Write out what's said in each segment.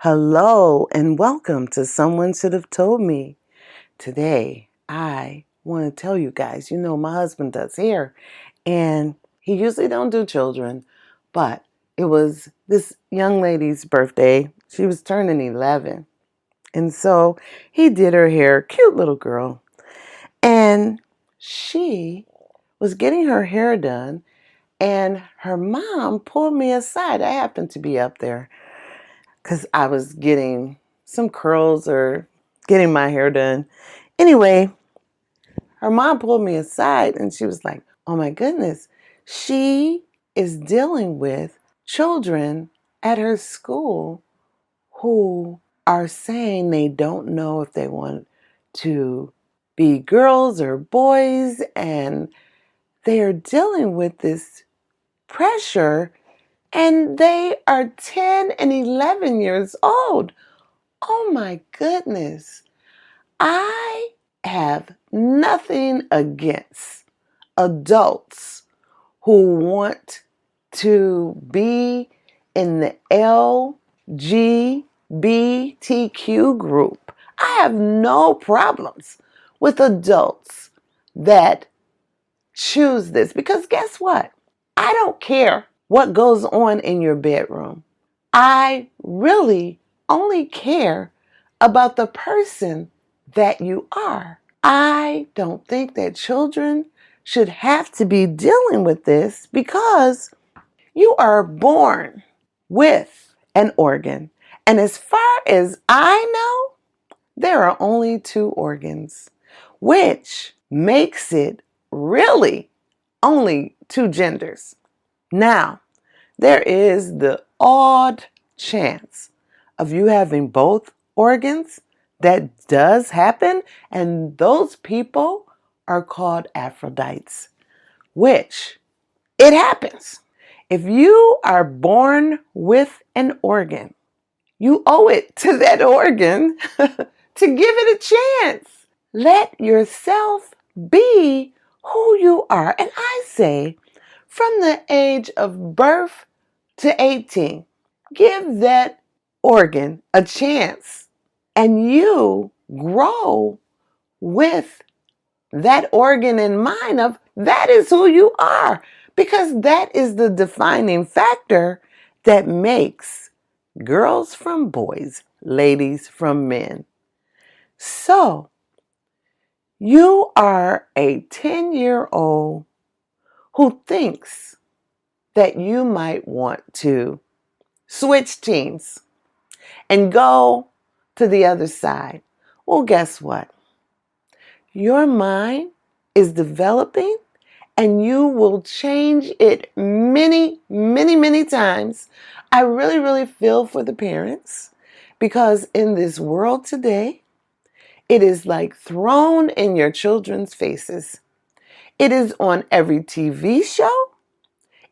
Hello and welcome to Someone Should Have Told Me. Today, I want to tell you guys, my husband does hair and he usually don't do children, but it was this young lady's birthday. She was turning 11. And so he did her hair, cute little girl. And she was getting her hair done and her mom pulled me aside. I happened to be up there because I was getting some curls or getting my hair done. Anyway, her mom pulled me aside and she was like, oh my goodness, she is dealing with children at her school who are saying they don't know if they want to be girls or boys, and they are dealing with this pressure, and they are 10 and 11 years old. Oh my goodness. I have nothing against adults who want to be in the LGBTQ group. I have no problems with adults that choose this, because guess what? I don't care what goes on in your bedroom. I really only care about the person that you are. I don't think that children should have to be dealing with this, because you are born with an organ. And as far as I know, there are only two organs, which makes it really only two genders. Now, there is the odd chance of you having both organs. That does happen, and those people are called Aphrodites, which it happens. If you are born with an organ, you owe it to that organ to give it a chance. Let yourself be who you are. And I say, from the age of birth to 18, give that organ a chance, and you grow with that organ in mind of that is who you are, because that is the defining factor that makes girls from boys, ladies from men. So, you are a 10-year-old who thinks that you might want to switch teams and go to the other side. Well, guess what? Your mind is developing, and you will change it many, many, many times. I really, really feel for the parents, because in this world today, it is like thrown in your children's faces. It is on every TV show.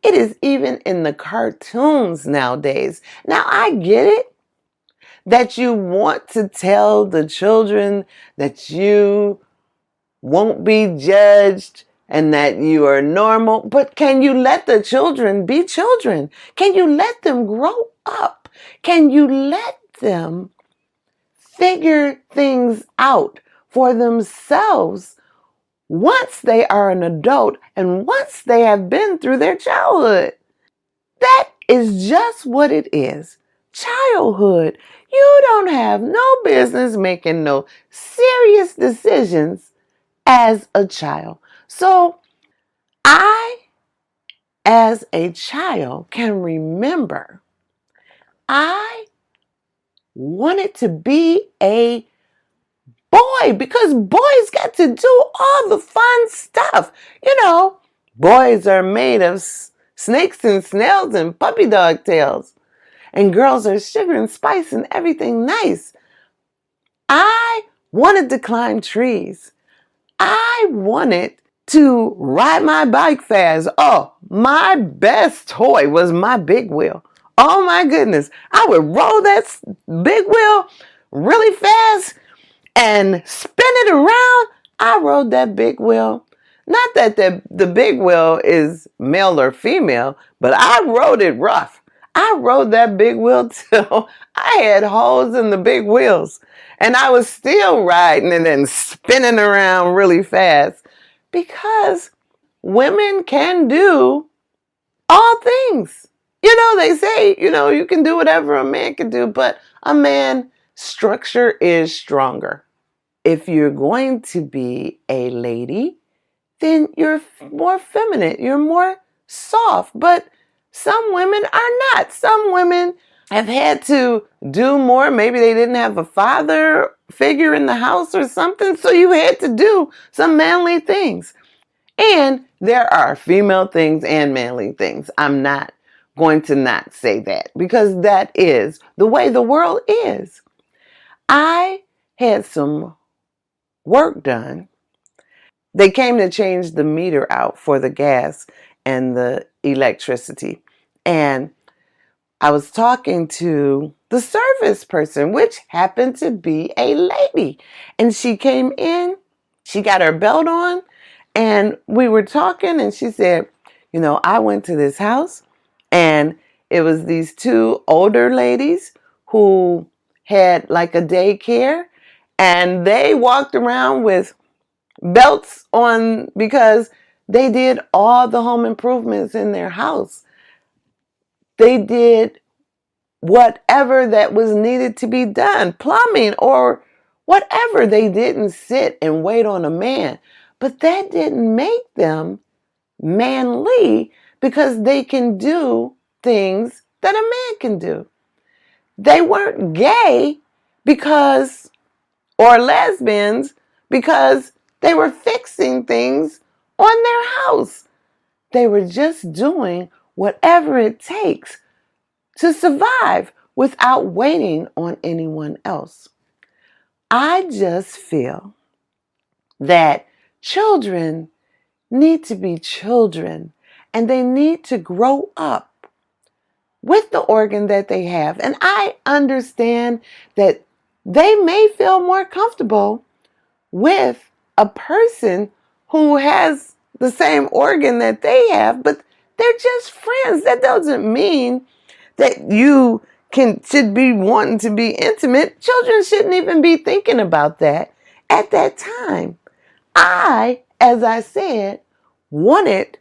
It is even in the cartoons nowadays. Now, I get it that you want to tell the children that you won't be judged and that you are normal, but can you let the children be children? Can you let them grow up? Can you let them figure things out for themselves once they are an adult and once they have been through their childhood? That is just what it is. Childhood. You don't have no business making no serious decisions as a child. So I, as a child, can remember I wanted to be a boy, because boys got to do all the fun stuff. Boys are made of snakes and snails and puppy dog tails, and girls are sugar and spice and everything nice. I wanted to climb trees. I wanted to ride my bike fast. Oh, my best toy was my big wheel. Oh my goodness. I would roll that big wheel really fast and spin it around. I rode that big wheel. Not that the big wheel is male or female, but I rode it rough. I rode that big wheel till I had holes in the big wheels. And I was still riding and then spinning around really fast because women can do all things. They say, you can do whatever a man can do, but a man's structure is stronger. If you're going to be a lady, then you're more feminine, you're more soft. But some women are not. Some women have had to do more. Maybe they didn't have a father figure in the house or something, so you had to do some manly things. And there are female things and manly things. I'm not going to not say that because that is the way the world is. I had some work done. They came to change the meter out for the gas and the electricity. And I was talking to the service person, which happened to be a lady. And she came in, she got her belt on, and we were talking, and she said, I went to this house, and it was these two older ladies who had like a daycare, and they walked around with belts on because they did all the home improvements in their house. They did whatever that was needed to be done, plumbing or whatever. They didn't sit and wait on a man, but that didn't make them manly because they can do things that a man can do. They weren't gay because, or lesbians because they were fixing things on their house. They were just doing whatever it takes to survive without waiting on anyone else. I just feel that children need to be children and they need to grow up with the organ that they have. And I understand that they may feel more comfortable with a person who has the same organ that they have, but they're just friends. That doesn't mean that you should be wanting to be intimate. Children shouldn't even be thinking about that at that time. I, as I said, wanted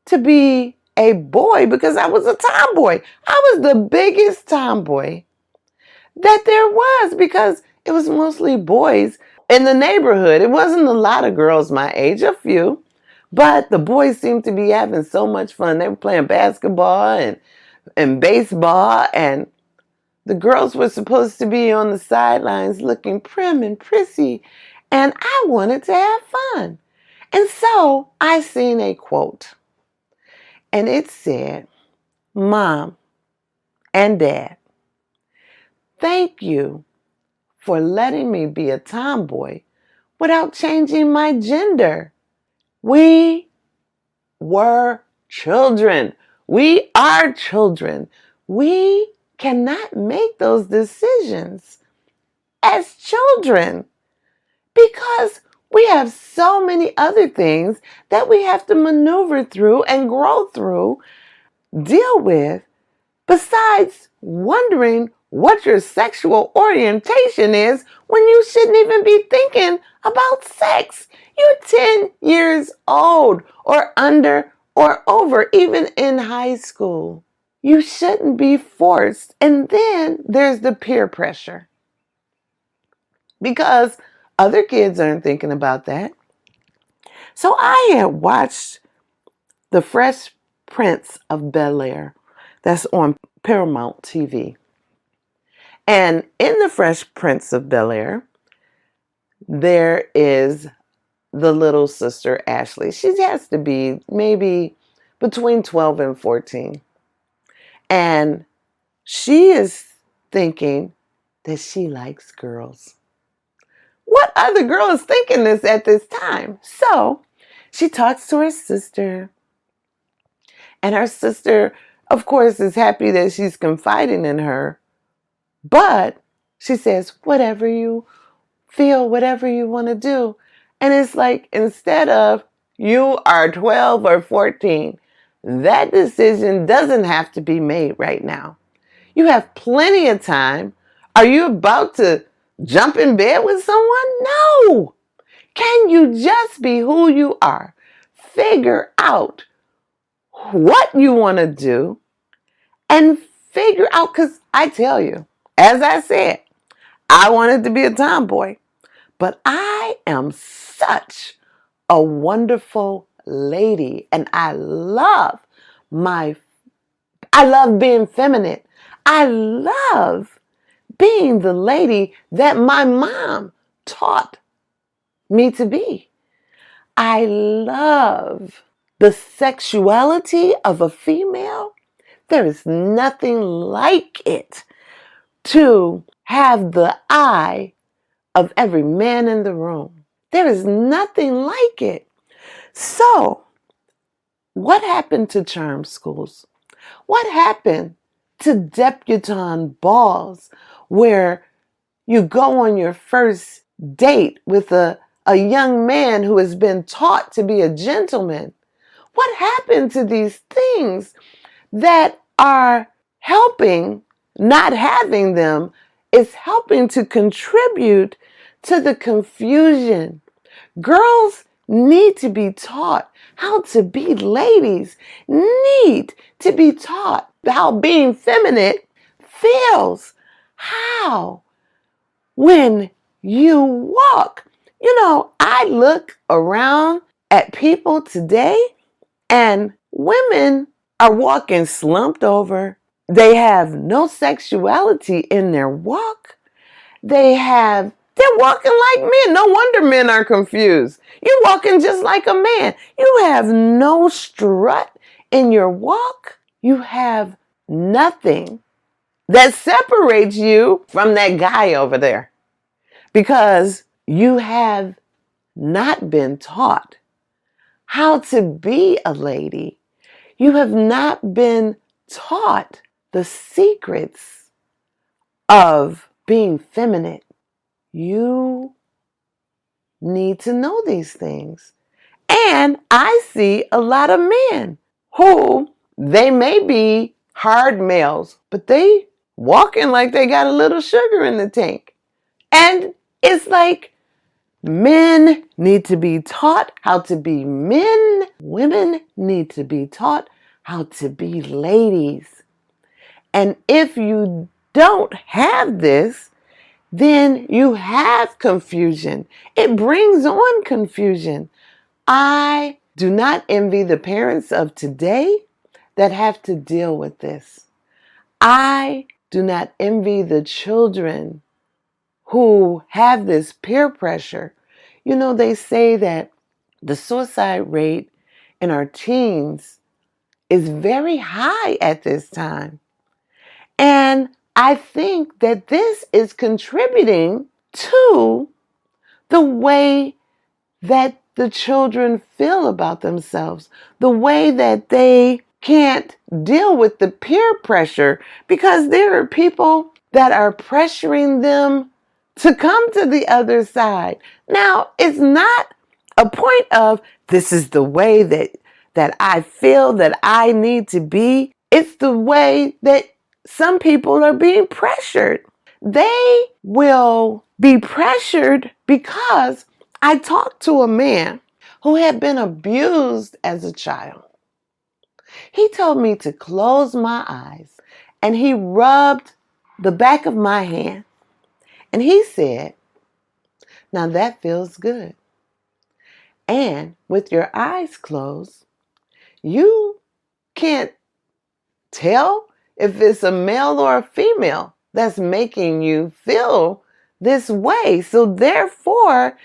to be a boy because I was a tomboy. I was the biggest tomboy that there was because it was mostly boys in the neighborhood. It wasn't a lot of girls my age, a few, but the boys seemed to be having so much fun. They were playing basketball and baseball, and the girls were supposed to be on the sidelines looking prim and prissy, and I wanted to have fun. And so I seen a quote, and it said, "Mom and Dad, thank you for letting me be a tomboy without changing my gender. We were children. We are children. We cannot make those decisions as children because we have so many other things that we have to maneuver through and grow through, deal with, besides wondering what your sexual orientation is when you shouldn't even be thinking about sex. You're 10 years old or under or over, even in high school. You shouldn't be forced. And then there's the peer pressure because other kids aren't thinking about that. So I had watched The Fresh Prince of Bel-Air that's on Paramount TV. And in The Fresh Prince of Bel-Air, there is the little sister, Ashley. She has to be maybe between 12 and 14. And she is thinking that she likes girls. What other girl is thinking this at this time? So she talks to her sister. And her sister, of course, is happy that she's confiding in her. But she says, whatever you feel, whatever you want to do. And it's like, instead of you are 12 or 14, that decision doesn't have to be made right now. You have plenty of time. Are you about to jump in bed with someone? No. Can you just be who you are? Figure out what you want to do and figure out, because I tell you, as I said, I wanted to be a tomboy, but I am such a wonderful lady and my I love being feminine. I love being the lady that my mom taught me to be. I love the sexuality of a female. There is nothing like it to have the eye of every man in the room. There is nothing like it. So, what happened to charm schools? What happened to debutante balls where you go on your first date with a young man who has been taught to be a gentleman? What happened to these things that are helping? Not having them is helping to contribute to the confusion. Girls need to be taught how to be ladies, need to be taught how being feminine feels. How? When you walk. I look around at people today and women are walking slumped over. They have no sexuality in their walk. They're walking like men. No wonder men are confused. You're walking just like a man. You have no strut in your walk. You have nothing that separates you from that guy over there because you have not been taught how to be a lady. You have not been taught the secrets of being feminine. You need to know these things. And I see a lot of men who they may be hard males, but they walking like they got a little sugar in the tank. And it's like men need to be taught how to be men. Women need to be taught how to be ladies. And if you don't have this, then you have confusion. It brings on confusion. I do not envy the parents of today that have to deal with this. I do not envy the children who have this peer pressure. They say that the suicide rate in our teens is very high at this time. And I think that this is contributing to the way that the children feel about themselves, the way that they can't deal with the peer pressure, because there are people that are pressuring them to come to the other side. Now, it's not a point of this is the way that I feel that I need to be. It's the way that some people are being pressured. They will be pressured because I talked to a man who had been abused as a child. He told me to close my eyes and he rubbed the back of my hand and he said, "Now that feels good." And with your eyes closed, you can't tell if it's a male or a female that's making you feel this way. So therefore,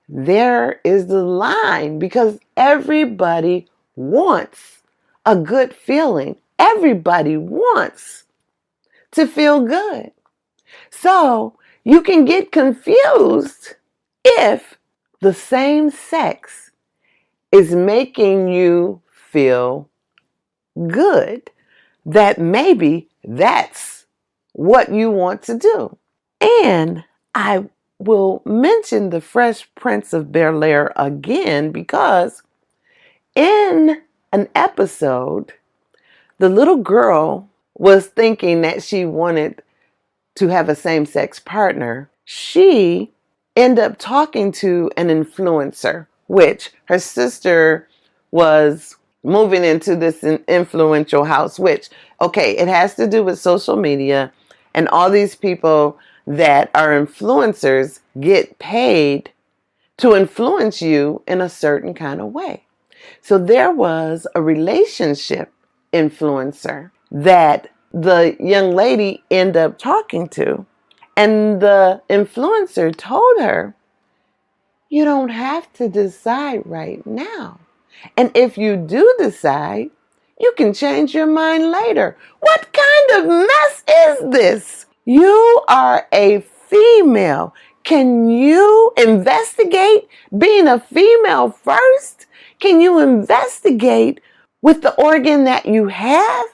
there is the line, because everybody wants a good feeling. Everybody wants to feel good. So you can get confused if the same sex is making you feel good, that maybe that's what you want to do. And I will mention the Fresh Prince of Bel-Air again because in an episode, the little girl was thinking that she wanted to have a same-sex partner. She ended up talking to an influencer, which her sister was moving into this influential house, which, okay, it has to do with social media, and all these people that are influencers get paid to influence you in a certain kind of way. So there was a relationship influencer that the young lady ended up talking to, and the influencer told her, you don't have to decide right now. And if you do decide, you can change your mind later. What kind of mess is this? You are a female. Can you investigate being a female first? Can you investigate with the organ that you have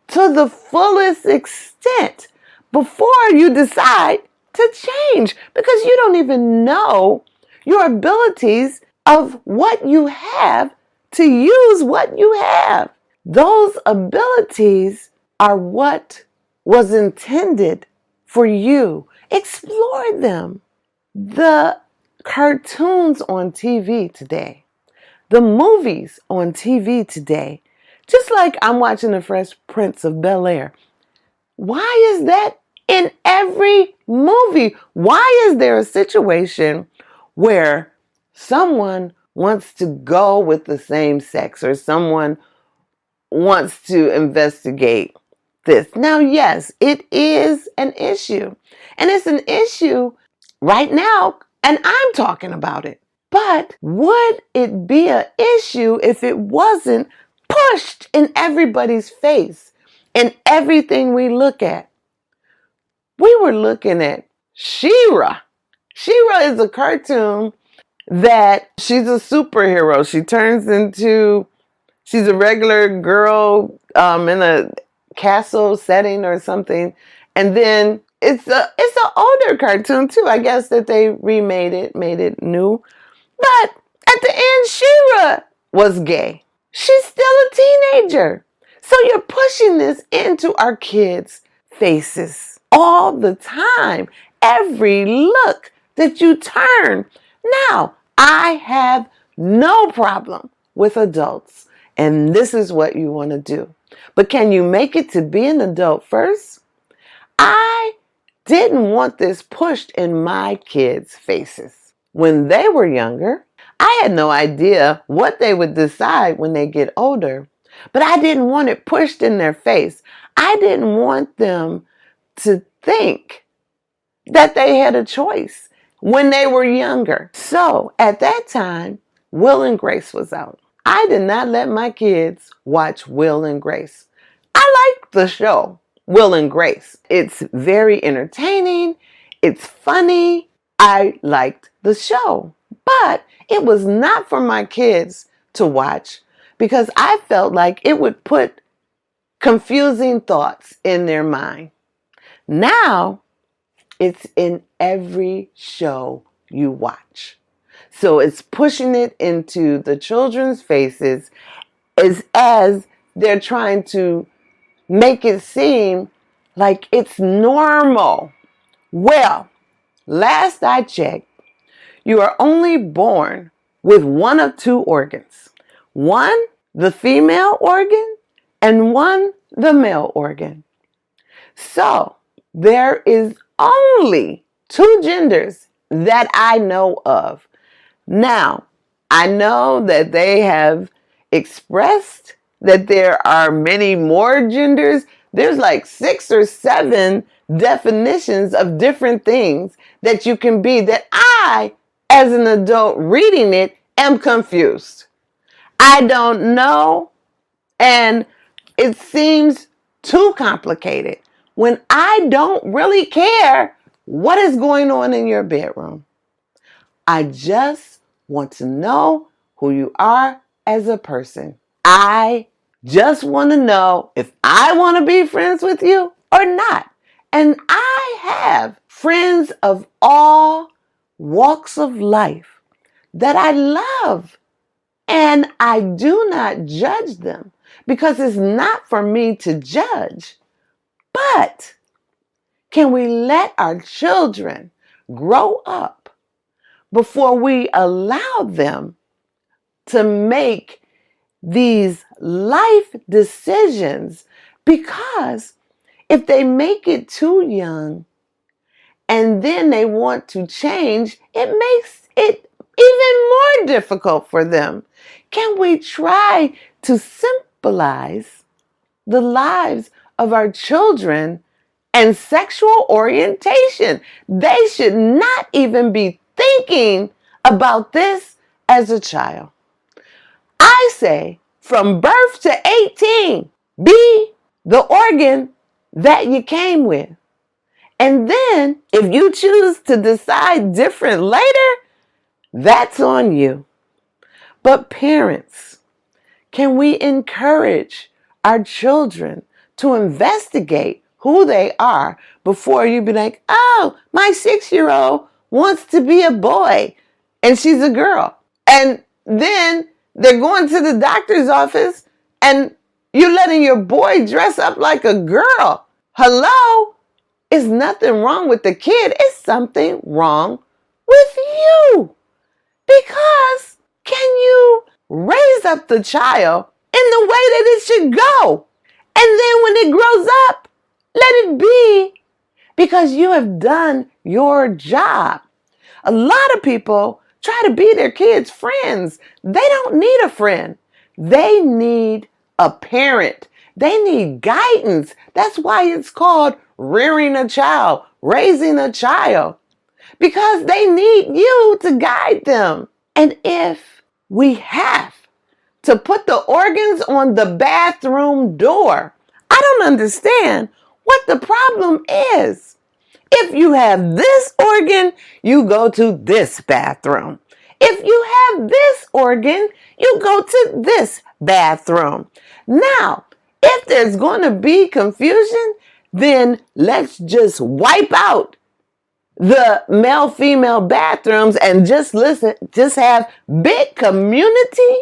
to the fullest extent before you decide to change? Because you don't even know your abilities of what you have to use what you have. Those abilities are what was intended for you. Explore them. The cartoons on TV today, the movies on TV today, just like I'm watching The Fresh Prince of Bel-Air. Why is that in every movie? Why is there a situation where someone wants to go with the same sex or someone wants to investigate this? Now, yes, it is an issue. And it's an issue right now, and I'm talking about it. But would it be an issue if it wasn't pushed in everybody's face in everything we look at? We were looking at She-Ra. She-Ra is a cartoon that she's a superhero. She's a regular girl in a castle setting or something. And then it's an older cartoon too. I guess that they remade it, made it new. But at the end, She-Ra was gay. She's still a teenager. So you're pushing this into our kids' faces all the time. Every look that you turn. Now, I have no problem with adults, and this is what you want to do. But can you make it to be an adult first? I didn't want this pushed in my kids' faces. When they were younger, I had no idea what they would decide when they get older, but I didn't want it pushed in their face. I didn't want them to think that they had a choice when they were younger. So at that time, Will and Grace was out. I did not let my kids watch Will and Grace. I like the show, Will and Grace. It's very entertaining. It's funny. I liked the show. But it was not for my kids to watch because I felt like it would put confusing thoughts in their mind. Now, it's in every show you watch. So it's pushing it into the children's faces as they're trying to make it seem like it's normal. Well, last I checked, you are only born with one of two organs. One, the female organ, and one, the male organ. So there is only two genders that I know of. Now, I know that they have expressed that there are many more genders. There's like 6 or 7 definitions of different things that you can be that I, as an adult reading it, am confused. I don't know, and it seems too complicated when I don't really care what is going on in your bedroom. I just want to know who you are as a person. I just want to know if I want to be friends with you or not. And I have friends of all walks of life that I love And I do not judge them because it's not for me to judge. But can we let our children grow up before we allow them to make these life decisions? Because if they make it too young and then they want to change, it makes it even more difficult for them. Can we try to symbolize the lives of our children and sexual orientation? They should not even be thinking about this as a child. I say from birth to 18, be the organ that you came with. And then if you choose to decide different later, that's on you. But parents, can we encourage our children to investigate who they are before you be like, oh, my 6-year-old wants to be a boy and she's a girl. And then they're going to the doctor's office and you're letting your boy dress up like a girl. Hello? It's nothing wrong with the kid. It's something wrong with you. Because can you raise up the child in the way that it should go? And then when it grows up, let it be, because you have done your job. A lot of people try to be their kids' friends. They don't need a friend. They need a parent. They need guidance. That's why it's called rearing a child, raising a child, because they need you to guide them. And if we have to put the organs on the bathroom door, I don't understand what the problem is. If you have this organ, you go to this bathroom. If you have this organ, you go to this bathroom. Now, if there's going to be confusion, then let's just wipe out the male-female bathrooms and just have big community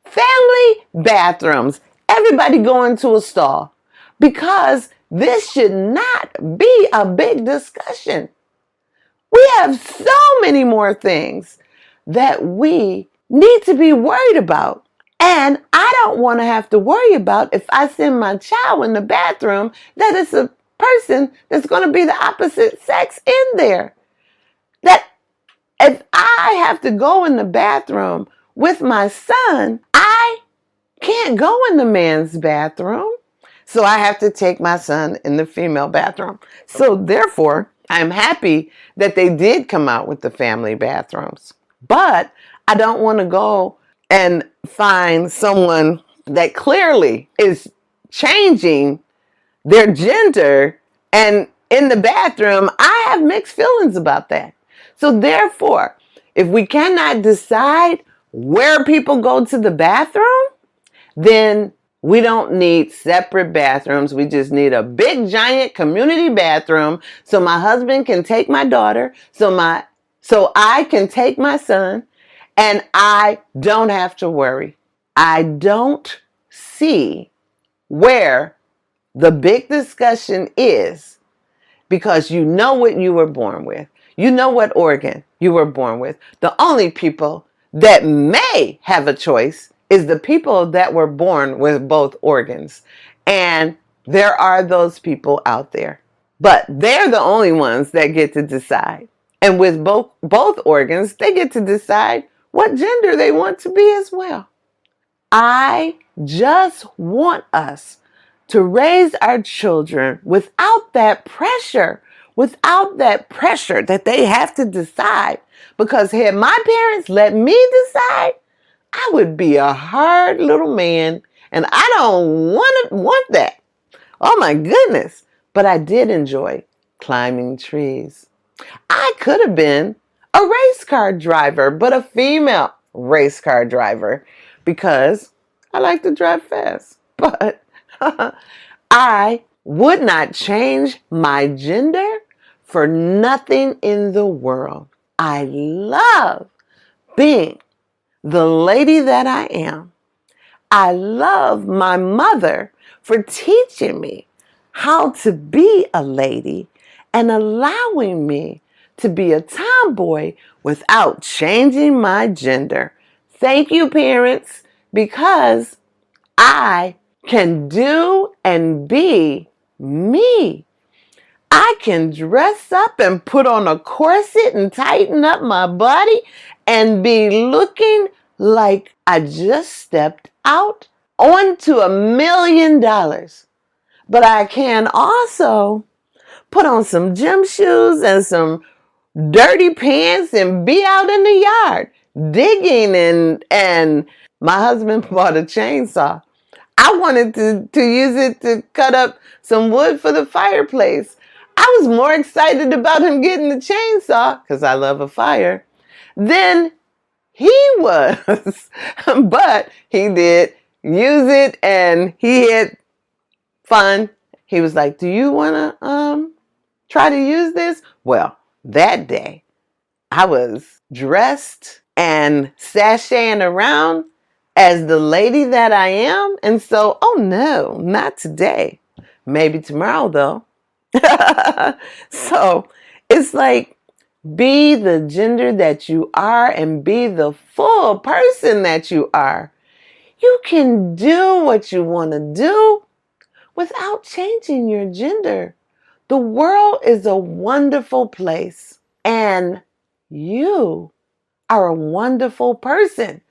family bathrooms. Everybody go into a stall, because this should not be a big discussion. We have so many more things that we need to be worried about. And I don't want to have to worry about, if I send my child in the bathroom, that it's a person that's going to be the opposite sex in there. That if I have to go in the bathroom with my son, I can't go in the man's bathroom. So I have to take my son in the female bathroom. So therefore, I'm happy that they did come out with the family bathrooms. But I don't want to go and find someone that clearly is changing their gender, and in the bathroom, I have mixed feelings about that. So therefore, if we cannot decide where people go to the bathroom, then we don't need separate bathrooms. We just need a big giant community bathroom so my husband can take my daughter, so I can take my son, and I don't have to worry. I don't see where the big discussion is, because you know what you were born with. You know what organ you were born with. The only people that may have a choice is the people that were born with both organs. And there are those people out there. But they're the only ones that get to decide. And with both organs, they get to decide what gender they want to be as well. I just want us to raise our children without that pressure that they have to decide. Because had my parents let me decide, I would be a hard little man, and I don't want that. Oh my goodness. But I did enjoy climbing trees. I could have been a race car driver, but a female race car driver, because I like to drive fast. But I would not change my gender for nothing in the world. I love being the lady that I am. I love my mother for teaching me how to be a lady and allowing me to be a tomboy without changing my gender. Thank you, parents, because I can do and be me. I can dress up and put on a corset and tighten up my body and be looking like I just stepped out onto $1 million. But I can also put on some gym shoes and some dirty pants and be out in the yard digging and my husband bought a chainsaw. I wanted to use it to cut up some wood for the fireplace. I was more excited about him getting the chainsaw, because I love a fire, than he was. But he did use it and he had fun. He was like, do you want to try to use this? Well, that day I was dressed and sashaying around as the lady that I am. And so, oh no, not today. Maybe tomorrow though. So it's like, be the gender that you are and be the full person that you are. You can do what you want to do without changing your gender. The world is a wonderful place, and you are a wonderful person,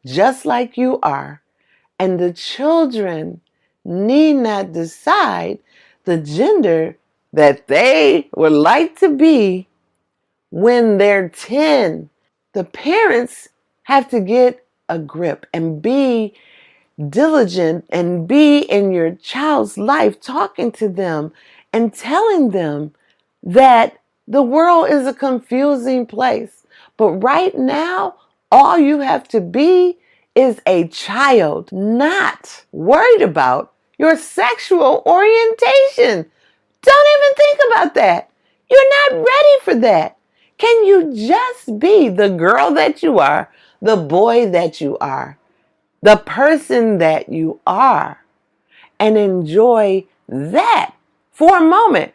just like you are. And the children need not decide the gender that they would like to be when they're 10. The parents have to get a grip and be diligent and be in your child's life, talking to them and telling them that the world is a confusing place. But right now, all you have to be is a child, not worried about your sexual orientation. Don't even think about that. You're not ready for that. Can you just be the girl that you are, the boy that you are, the person that you are, and enjoy that for a moment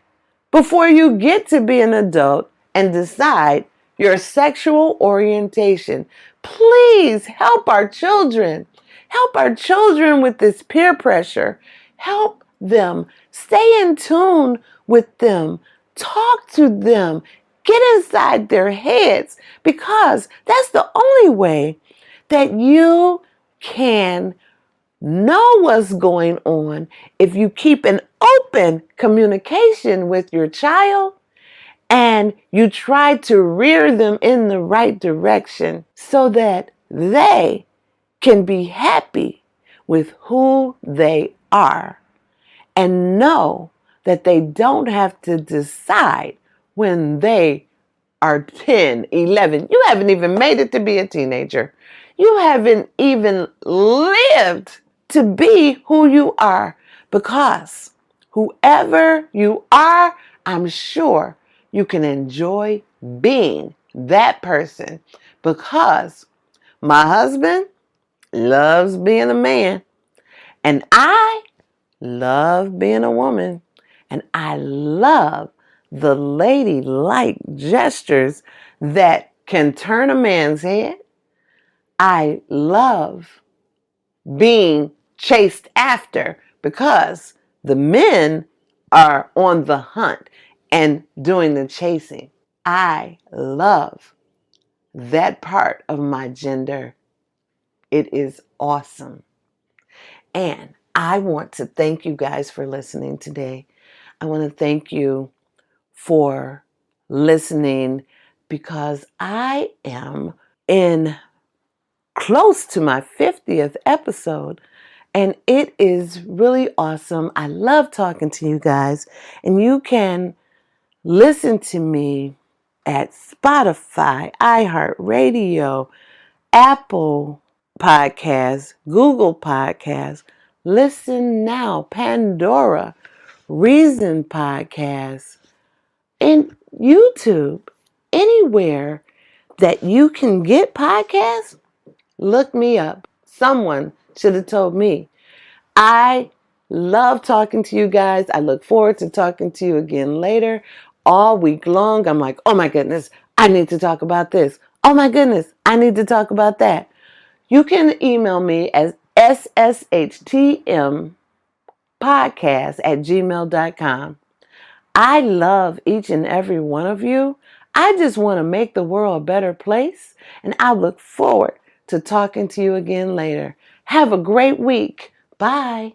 before you get to be an adult and decide your sexual orientation? Please help our children. Help our children with this peer pressure. Help them. Stay in tune with them. Talk to them. Get inside their heads, because that's the only way that you can know what's going on. If you keep an open communication with your child and you try to rear them in the right direction so that they can be happy with who they are and know that they don't have to decide when they are 10, 11. You haven't even made it to be a teenager. You haven't even lived to be who you are, because whoever you are, I'm sure you can enjoy being that person, because my husband loves being a man and I love being a woman, and I love the ladylike gestures that can turn a man's head. I love being chased after, because the men are on the hunt and doing the chasing. I love that part of my gender. It is awesome. And I want to thank you guys for listening today. I want to thank you for listening, because I am in close to my 50th episode, and it is really awesome. I love talking to you guys, and you can listen to me at Spotify, iHeartRadio, Apple Podcasts, Google Podcasts, Listen Now, Pandora, Reason Podcasts, and YouTube. Anywhere that you can get podcasts, Look me up. Someone should have told me. I love talking to you guys. I look forward to talking to you again later. All week long, I'm like, oh my goodness, I need to talk about this. Oh my goodness, I need to talk about that. You can email me as sshtmpodcast@gmail.com. I love each and every one of you. I just want to make the world a better place, and I look forward to talking to you again later. Have a great week. Bye.